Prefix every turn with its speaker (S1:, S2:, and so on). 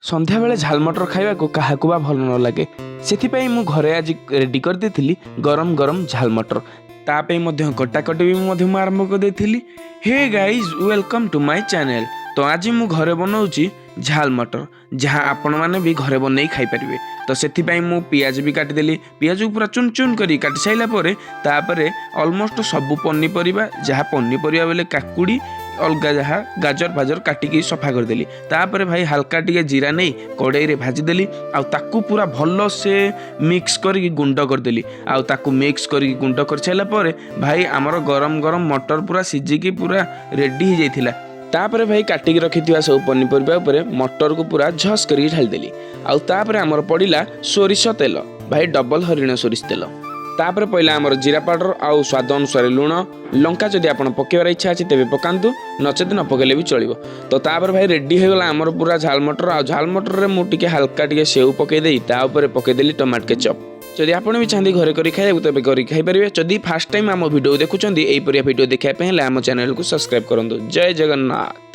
S1: सन्ध्या बेले झाल मटर खाइबा को काहाकू बा भल न लागे सेथिपाई मु घरे आज रेडी कर देथिली गरम गरम झाल मटर तापे मध्य कटाकटी भी मध्य मु आरंभ कर देथिली। Hey guys welcome to my channel. तो आज मु घरे बनाऊची झाल मटर जहाँ आपण माने भी घरे बनई खाई परिबे। तो सेथिपाई मु पियाज भी काटी देली। पियाज को पूरा चुन चुन करी काटी साइला परे तापरे ऑलमोस्ट सब पनीपरिबा जहाँ पनीपरिबा बेले काकुड़ी अलगा जहाँ गाजर फाजर काटिकी सफा करदेली। तापर भाई हल्का टिके जीरा नहीं कड़ाई रे भाजीदेली आउ ताकू पूरा भल से मिक्स करके गुंड करदेली। आउ ताकू मिक्स करके गुंड कर साइला परे भाई आमर गरम गरम मटर पूरा सिझिकी पूरा रेडी हो जाइथिला। तापर भाई काटिकी रखिथिबा सब पनीपरिबा उपरे मटर को पूरा झस करके ढालिदेली। आउ तापर आमर पड़िला सोरिष तेल भाई डबल हरिण सोरिष तेल। तापर पहला आमर जीरा पाउडर आउ स्वाद अनुसार लुण लंका जदि आपन पकेबार इच्छा अछि तेबे पकांतु नचेत न पकेले भी चलिबो। तो तापर भाई रेडी हो गला आमर पूरा झाल मटर। आ झाल मटर रे मु टिके हल्का टिके सेव पके देई ता ऊपर पके देली टमाटर केचप। जदि आपन भी चाहती घरे करी खाइबा तेबे करी खाइ परिबे। जदि फर्स्ट टाइम आम वीडियो देखुचंदी एई परिया वीडियो देखिया पे हेले आम चैनल को सब्सक्राइब करंतु। जय जगन्नाथ।